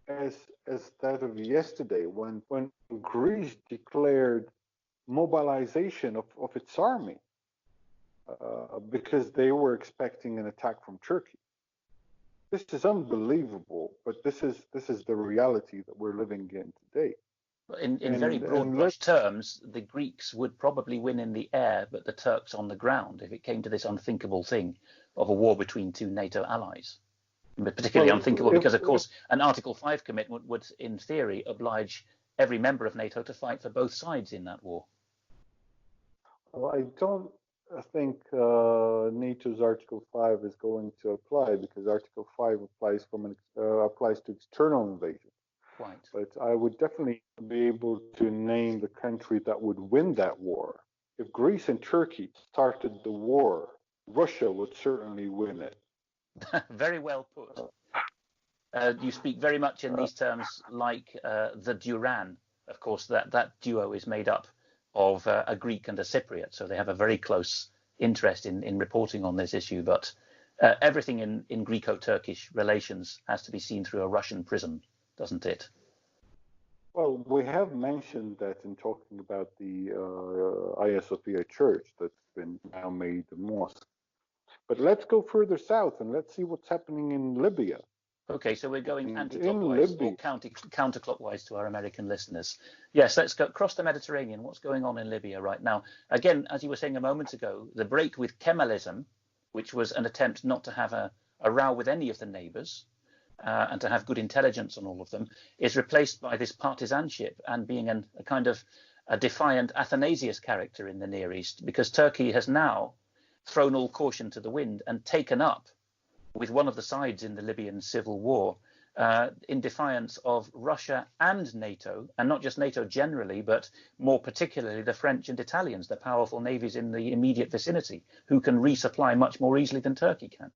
as that of yesterday, when Greece declared mobilization of its army because they were expecting an attack from Turkey. This is unbelievable, but this is the reality that we're living in today. In very broad brush terms, the Greeks would probably win in the air, but the Turks on the ground, if it came to this unthinkable thing of a war between two NATO allies. But particularly unthinkable because, of course, an Article 5 commitment would, in theory, oblige every member of NATO to fight for both sides in that war. Well, I don't think NATO's Article 5 is going to apply, because Article 5 applies to external invasion. Right. But I would definitely be able to name the country that would win that war. If Greece and Turkey started the war, Russia would certainly win it. Very well put. You speak very much in these terms like the Duran. Of course, that duo is made up of a Greek and a Cypriot, so they have a very close interest in reporting on this issue. But everything in Greco-Turkish relations has to be seen through a Russian prism, doesn't it? Well, we have mentioned that in talking about the Hagia Sophia church that's been now made a mosque. But let's go further south and let's see what's happening in Libya. Okay, so we're going anti-clockwise or counterclockwise to our American listeners. Yes, let's go across the Mediterranean. What's going on in Libya right now? Again, as you were saying a moment ago, the break with Kemalism, which was an attempt not to have a row with any of the neighbours and to have good intelligence on all of them, is replaced by this partisanship and being a kind of a defiant Athanasius character in the Near East, because Turkey has now thrown all caution to the wind and taken up with one of the sides in the Libyan civil war, in defiance of Russia and NATO, and not just NATO generally, but more particularly the French and Italians, the powerful navies in the immediate vicinity, who can resupply much more easily than Turkey can.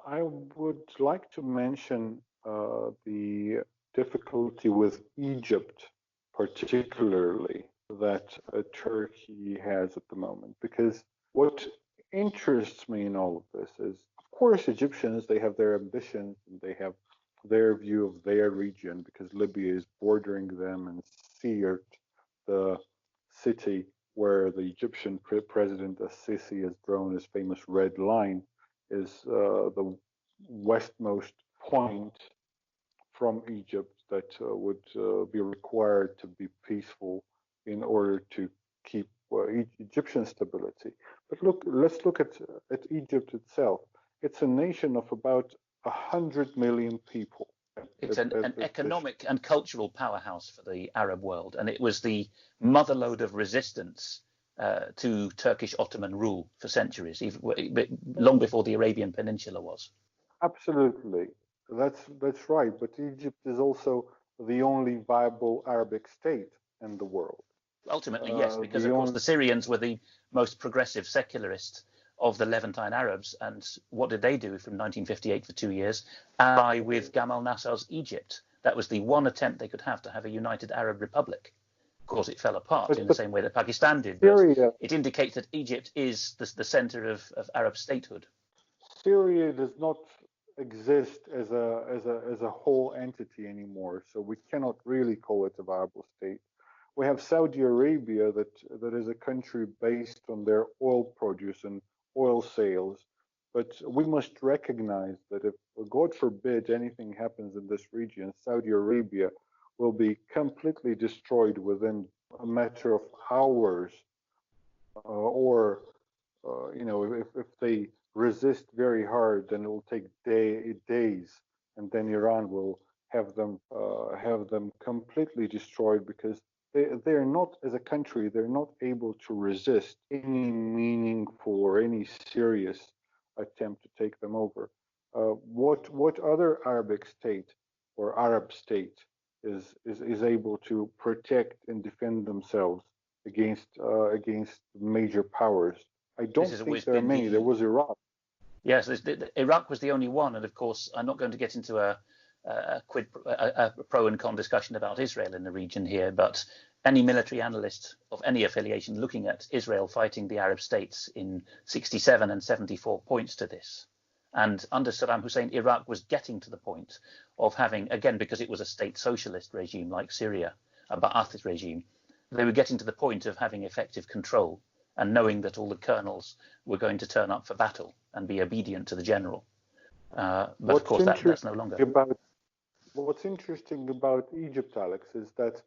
I would like to mention the difficulty with Egypt, particularly, that Turkey has at the moment, because what interests me in all of this is, of course, Egyptians, they have their ambitions and they have their view of their region, because Libya is bordering them, and Sirte, the city where the Egyptian president Sisi has drawn his famous red line, is the westmost point from Egypt that would be required to be peaceful in order to keep Egyptian stability. But let's look at Egypt itself. It's a nation of about 100 million people. It's an economic and cultural powerhouse for the Arab world, and it was the motherlode of resistance to Turkish Ottoman rule for centuries, even long before the Arabian Peninsula was. Absolutely, that's right. But Egypt is also the only viable Arabic state in the world. Ultimately, yes, because of course the Syrians were the most progressive secularist of the Levantine Arabs, and what did they do from 1958 for 2 years? Ally with Gamal Nasser's Egypt. That was the one attempt they could have to have a united Arab republic. Of course, it fell apart in the same way that Pakistan did, but it indicates that Egypt is the center of Arab statehood. Syria does not exist as a whole entity anymore, so we cannot really call it a viable state. We have Saudi Arabia that is a country based on their oil produce and oil sales, but we must recognize that if, God forbid, anything happens in this region, Saudi Arabia will be completely destroyed within a matter of hours, if they resist very hard, then it will take days, and then Iran will have them completely destroyed, because they're not, as a country, they're not able to resist any meaningful or any serious attempt to take them over. What other Arabic state or Arab state is able to protect and defend themselves against major powers? I don't think there are many. There was Iraq. Yes, Iraq was the only one, and of course, I'm not going to get into a pro and con discussion about Israel in the region here, but any military analyst of any affiliation looking at Israel fighting the Arab states in 67 and 74 points to this. And under Saddam Hussein, Iraq was getting to the point of having, again, because it was a state socialist regime like Syria, a Ba'athist regime, they were getting to the point of having effective control and knowing that all the colonels were going to turn up for battle and be obedient to the general. But of course, that's no longer. What's interesting about Egypt, Alex, is that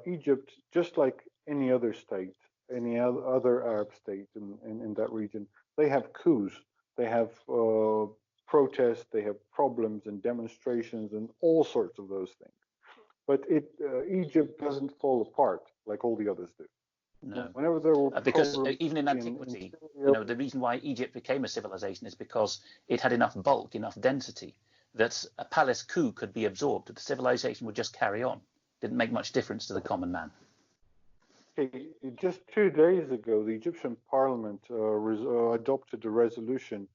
Egypt, just like any other state, any other Arab state in that region, they have coups, they have protests, they have problems and demonstrations and all sorts of those things. But Egypt doesn't fall apart like all the others do. No, whenever there were because even in antiquity, the reason why Egypt became a civilization is because it had enough bulk, enough density, that a palace coup could be absorbed, that the civilization would just carry on. Didn't make much difference to the common man. Okay, just 2 days ago, the Egyptian parliament adopted a resolution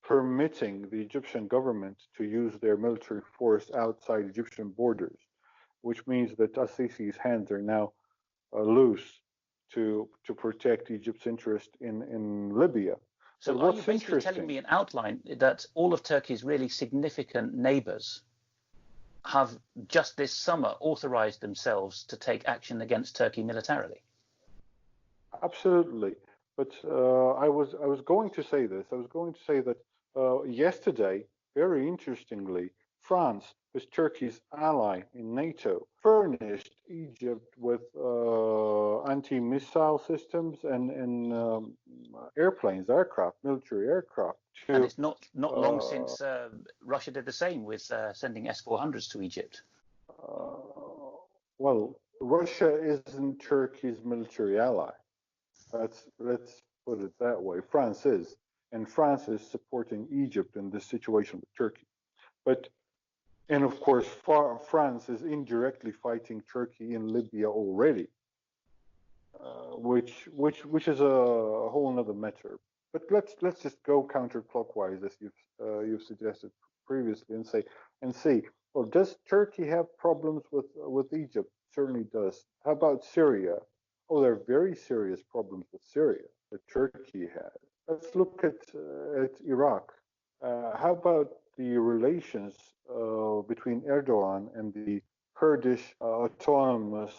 permitting the Egyptian government to use their military force outside Egyptian borders, which means that Sisi's hands are now loose to protect Egypt's interest in Libya. So are you basically telling me in outline that all of Turkey's really significant neighbours have just this summer authorized themselves to take action against Turkey militarily? Absolutely. But I was going to say this. I was going to say that yesterday, very interestingly, France, who's Turkey's ally in NATO, furnished Egypt with anti-missile systems and aircraft, military aircraft. And it's not long since Russia did the same with sending S-400s to Egypt. Well, Russia isn't Turkey's military ally. Let's put it that way. France is, and France is supporting Egypt in this situation with Turkey. And of course, France is indirectly fighting Turkey in Libya already, which is a whole other matter. But let's just go counterclockwise, as you've suggested previously, and see. Well, does Turkey have problems with Egypt? Certainly does. How about Syria? Oh, there are very serious problems with Syria that Turkey has. Let's look at Iraq. How about the relations between Erdoğan and the Kurdish autonomous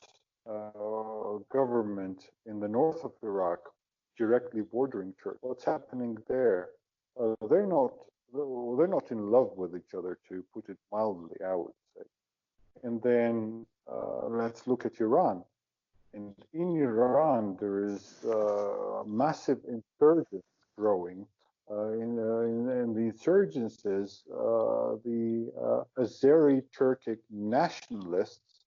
government in the north of Iraq, directly bordering Turkey? What's happening there? They're not in love with each other, to put it mildly, I would say. And then let's look at Iran. And in Iran, there is massive insurgence growing. In the insurgencies, the Azeri Turkic nationalists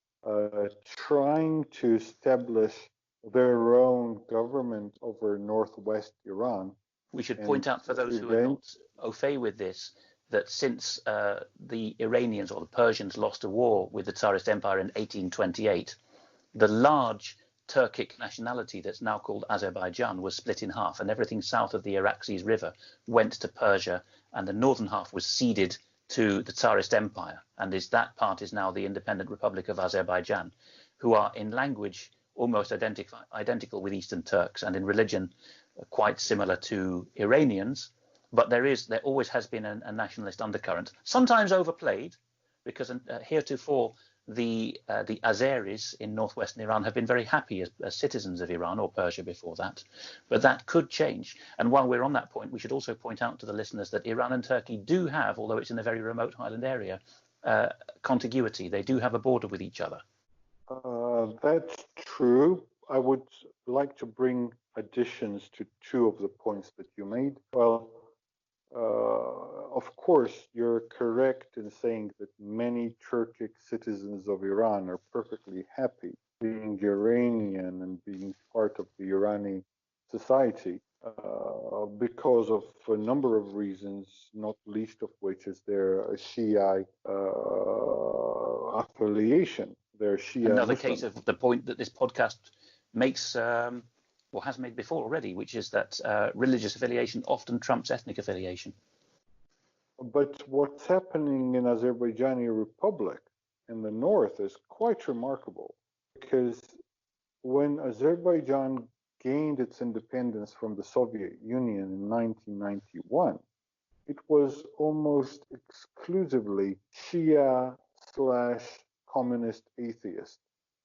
trying to establish their own government over northwest Iran. We should point out for those who are not au fait with this, that since the Iranians or the Persians lost a war with the Tsarist Empire in 1828, the large Turkic nationality that's now called Azerbaijan was split in half, and everything south of the Araxes River went to Persia, and the northern half was ceded to the Tsarist Empire, and that part is now the independent Republic of Azerbaijan, who are in language almost identical with Eastern Turks, and in religion quite similar to Iranians. But there always has been a nationalist undercurrent, sometimes overplayed, because heretofore the Azeris in northwestern Iran have been very happy as citizens of Iran or Persia before that, but that could change. And while we're on that point, we should also point out to the listeners that Iran and Turkey do have, although it's in a very remote highland area, contiguity. They do have a border with each other. That's true. I would like to bring additions to two of the points that you made. Well, of course, you're correct in saying that many Turkic citizens of Iran are perfectly happy being Iranian and being part of the Irani society because of a number of reasons, not least of which is their Shia affiliation. Their Shia Another Muslim. Case of the point that this podcast makes or has made before already, which is that religious affiliation often trumps ethnic affiliation. But what's happening in Azerbaijani Republic in the north is quite remarkable, because when Azerbaijan gained its independence from the Soviet Union in 1991, it was almost exclusively Shia/communist atheist.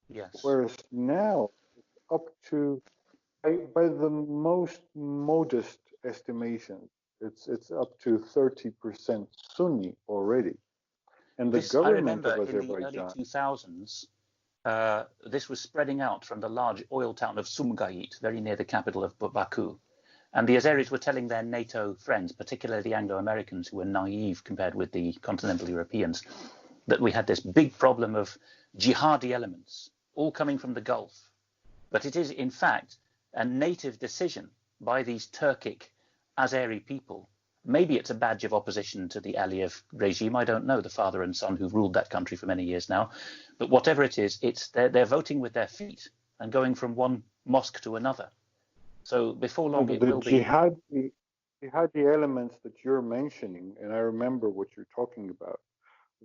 Yes. Whereas now, up to by the most modest estimation, it's up to 30% Sunni already. And the government of Azerbaijan, in the early 2000s, this was spreading out from the large oil town of Sumgait, very near the capital of Baku. And the Azeris were telling their NATO friends, particularly the Anglo-Americans, who were naive compared with the continental Europeans, that we had this big problem of jihadi elements, all coming from the Gulf. But it is, in fact, a native decision by these Turkic Azeri people. Maybe it's a badge of opposition to the Aliyev regime. I don't know, the father and son who've ruled that country for many years now. But whatever it is, they're voting with their feet and going from one mosque to another. So before long, it will be. The jihadi elements that you're mentioning, and I remember what you're talking about.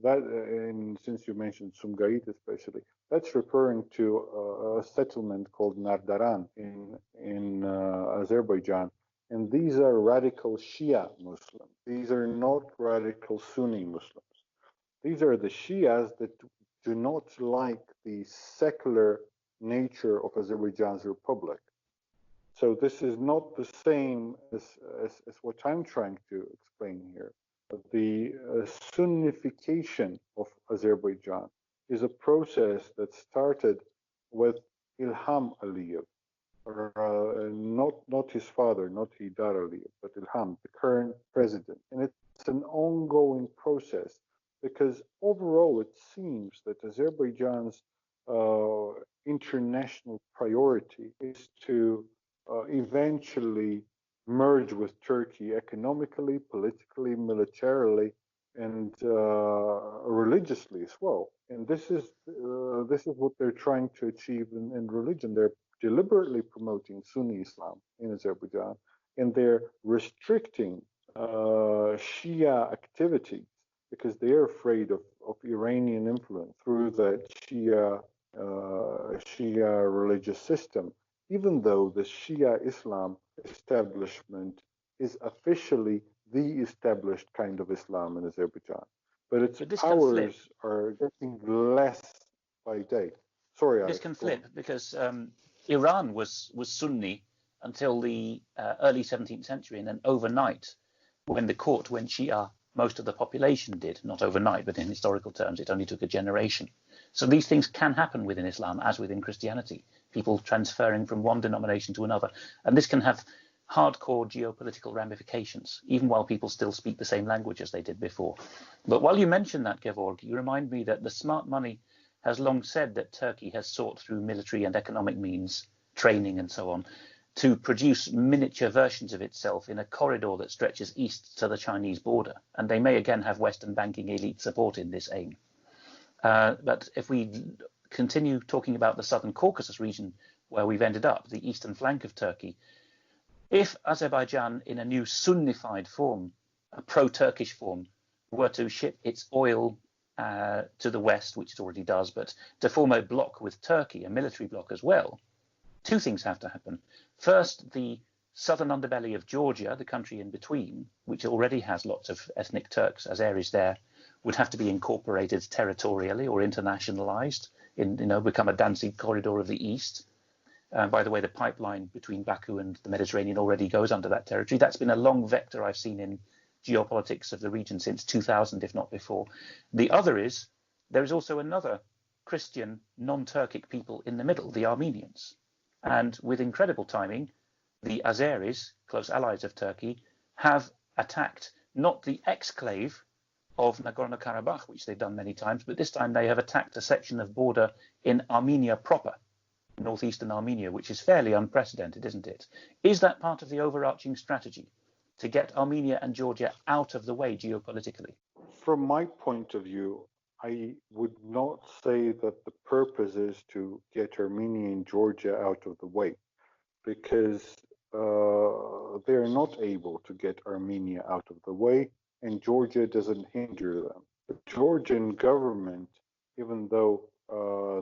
That, and since you mentioned Sumgait especially, that's referring to a settlement called Nardaran in Azerbaijan. And these are radical Shia Muslims. These are not radical Sunni Muslims. These are the Shias that do not like the secular nature of Azerbaijan's republic. So this is not the same as what I'm trying to explain here. The Sunnification of Azerbaijan is a process that started with Ilham Aliyev, not his father, not Heydar Aliyev, but Ilham, the current president. And it's an ongoing process because overall it seems that Azerbaijan's international priority is to eventually merge with Turkey economically, politically, militarily, and religiously as well. And this is what they're trying to achieve in religion. They're deliberately promoting Sunni Islam in Azerbaijan, and they're restricting Shia activities because they're afraid of Iranian influence through the Shia religious system, even though the Shia Islam establishment is officially the established kind of Islam in Azerbaijan. But its powers are getting less by day. Sorry, Alex. This can flip because Iran was Sunni until the early 17th century, and then overnight, when the court went Shia, most of the population did, not overnight, but in historical terms, it only took a generation. So these things can happen within Islam as within Christianity, people transferring from one denomination to another. And this can have hardcore geopolitical ramifications, even while people still speak the same language as they did before. But while you mention that, Gevorg, you remind me that the smart money has long said that Turkey has sought through military and economic means, training and so on, to produce miniature versions of itself in a corridor that stretches east to the Chinese border. And they may again have Western banking elite support in this aim. But if we continue talking about the southern Caucasus region, where we've ended up, the eastern flank of Turkey, if Azerbaijan in a new Sunnified form, a pro-Turkish form, were to ship its oil to the west, which it already does, but to form a bloc with Turkey, a military bloc as well, two things have to happen. First, the southern underbelly of Georgia, the country in between, which already has lots of ethnic Turks, Azeris there, would have to be incorporated territorially or internationalized, become a Danzig corridor of the east. By the way, the pipeline between Baku and the Mediterranean already goes under that territory. That's been a long vector I've seen in geopolitics of the region since 2000, if not before. The other is, there is also another Christian, non-Turkic people in the middle, the Armenians. And with incredible timing, the Azeris, close allies of Turkey, have attacked not the exclave of Nagorno-Karabakh, which they've done many times, but this time they have attacked a section of border in Armenia proper, northeastern Armenia, which is fairly unprecedented, isn't it? Is that part of the overarching strategy, to get Armenia and Georgia out of the way geopolitically? From my point of view, I would not say that the purpose is to get Armenia and Georgia out of the way, because they're not able to get Armenia out of the way, and Georgia doesn't hinder them. The Georgian government, even though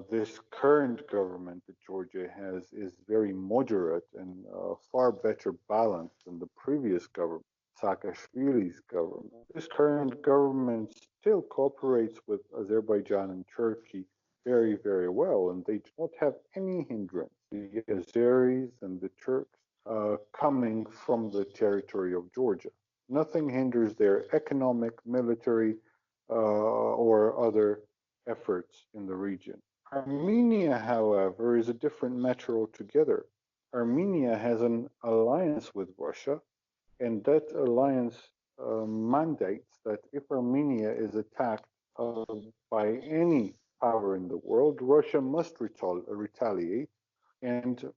this current government that Georgia has is very moderate and far better balanced than the previous government, Saakashvili's government. This current government still cooperates with Azerbaijan and Turkey very, very well, and they do not have any hindrance. The Azeris and the Turks coming from the territory of Georgia. Nothing hinders their economic, military, or other efforts in the region. Armenia, however, is a different matter altogether. Armenia has an alliance with Russia, and that alliance mandates that if Armenia is attacked by any power in the world, Russia must retaliate and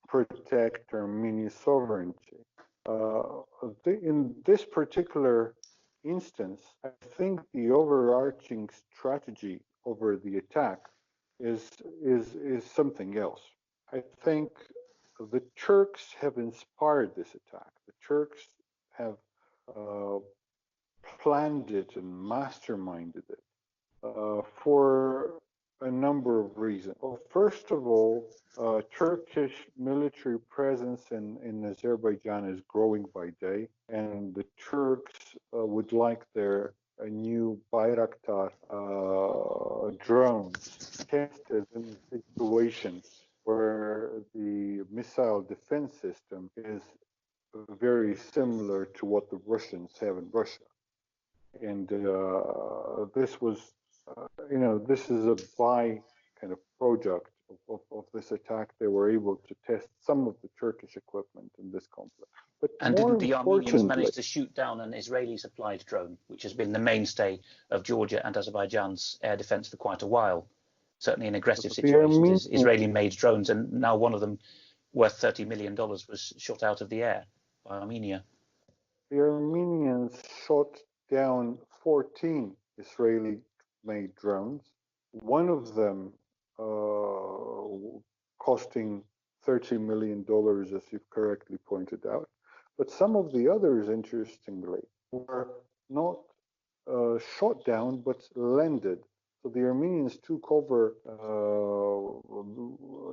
protect Armenia's sovereignty. In this particular instance, I think the overarching strategy over the attack is something else. I think the Turks have inspired this attack. The Turks have planned it and masterminded it for a number of reasons. Well, first of all, Turkish military presence in Azerbaijan is growing by day, and the Turks would like their new Bayraktar drones tested in situations where the missile defense system is very similar to what the Russians have in Russia. And this was, this is a by kind of project of this attack. They were able to test some of the Turkish equipment in this complex. But and didn't the Armenians manage to shoot down an Israeli-supplied drone, which has been the mainstay of Georgia and Azerbaijan's air defense for quite a while? certainly in aggressive The situations, is Armenians, Israeli-made drones, and now one of them, worth $30 million, was shot out of the air by Armenia. the Armenians shot down 14 Israeli-made drones. One of them costing $30 million, as you've correctly pointed out. But some of the others, interestingly, were not shot down, but landed. So the Armenians took over,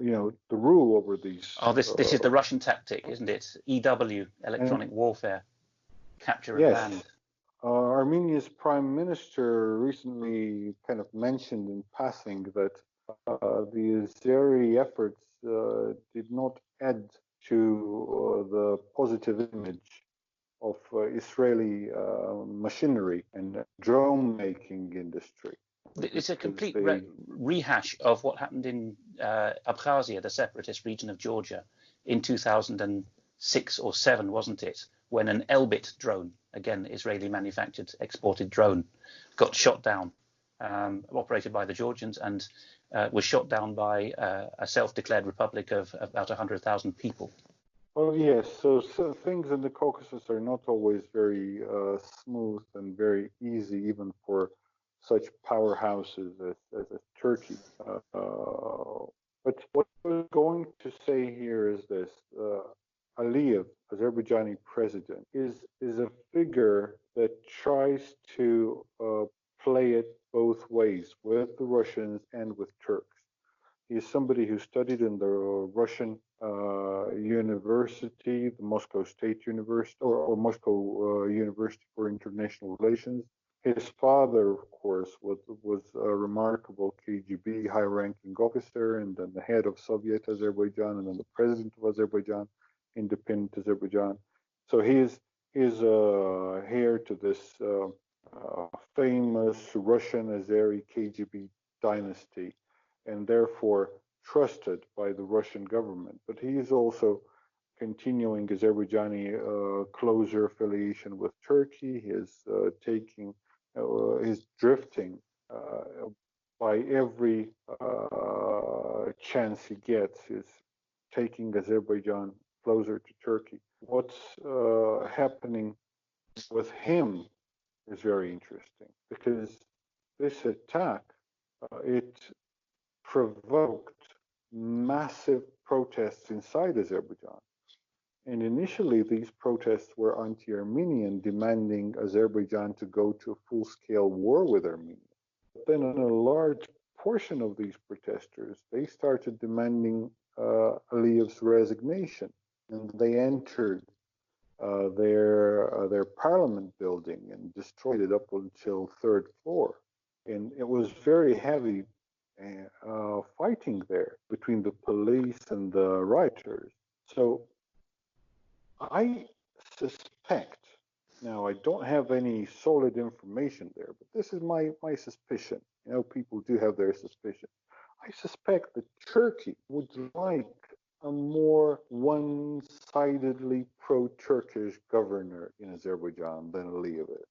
the rule over these. Oh, this is the Russian tactic, isn't it? EW, electronic warfare, capture and land. Armenia's prime minister recently kind of mentioned in passing that the Azeri efforts did not add to the positive image of Israeli machinery and drone making industry. It's a complete rehash of what happened in Abkhazia, the separatist region of Georgia, in 2006 or 7, wasn't it? When an Elbit drone, again, Israeli manufactured, exported drone, got shot down, operated by the Georgians, and was shot down by a self-declared republic of about 100,000 people. Well, yes. So things in the Caucasus are not always very smooth and very easy, even for such powerhouses as Turkey. But what we're going to say here is this. Aliyev, Azerbaijani president, is a figure that tries to play it both ways, with the Russians and with Turks. He is somebody who studied in the Russian university, the Moscow State University, or Moscow University for International Relations. His father, of course, was a remarkable KGB high-ranking officer, and then the head of Soviet Azerbaijan, and then the president of Azerbaijan, independent Azerbaijan. So he is heir to this famous Russian Azeri KGB dynasty, and therefore trusted by the Russian government. But he is also continuing Azerbaijani closer affiliation with Turkey. He is drifting by every chance he gets. Is taking Azerbaijan closer to Turkey. What's happening with him is very interesting, because this attack, it provoked massive protests inside Azerbaijan. And initially, these protests were anti-Armenian, demanding Azerbaijan to go to a full-scale war with Armenia. But then a large portion of these protesters, they started demanding Aliyev's resignation, and they entered their parliament building and destroyed it up until third floor. And it was very heavy fighting there between the police and the rioters. So I suspect, now I don't have any solid information there, but this is my suspicion. People do have their suspicion. I suspect that Turkey would like a more one-sidedly pro-Turkish governor in Azerbaijan than Aliyev is.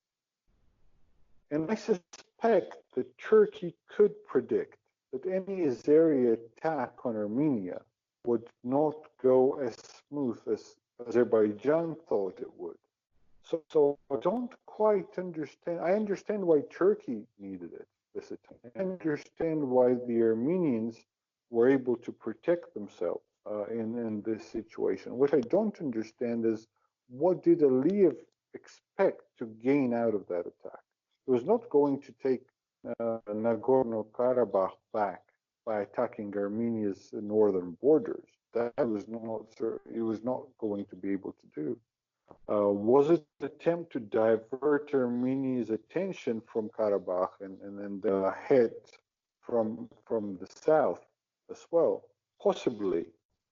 And I suspect that Turkey could predict that any Azeri attack on Armenia would not go as smooth as Azerbaijan thought it would. So I don't quite understand. I understand why Turkey needed it, this attack. I understand why the Armenians were able to protect themselves in this situation. What I don't understand is, what did Aliyev expect to gain out of that attack? It was not going to take Nagorno-Karabakh back by attacking Armenia's northern borders. That was not, it was not going to be able to do. Was it an attempt to divert Armenia's attention from Karabakh and head from the south as well? Possibly.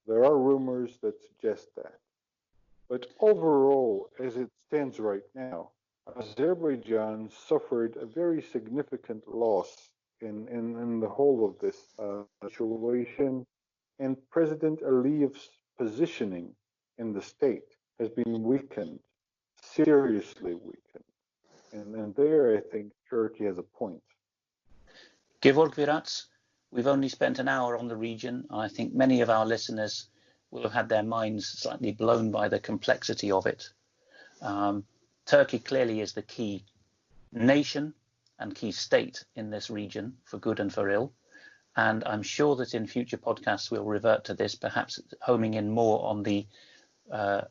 There are rumors that suggest that. But overall, as it stands right now, Azerbaijan suffered a very significant loss in the whole of this situation, and President Aliyev's positioning in the state has been weakened, seriously weakened. And there, I think Turkey has a point. Gevorg Virats, We've only spent an hour on the region, and I think many of our listeners will have had their minds slightly blown by the complexity of it. Turkey clearly is the key nation and key state in this region, for good and for ill. And I'm sure that in future podcasts we'll revert to this, perhaps homing in more on the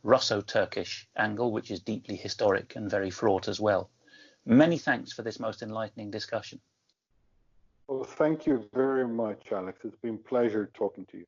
Russo-Turkish angle, which is deeply historic and very fraught as well. Many thanks for this most enlightening discussion. Well, thank you very much, Alex. It's been a pleasure talking to you.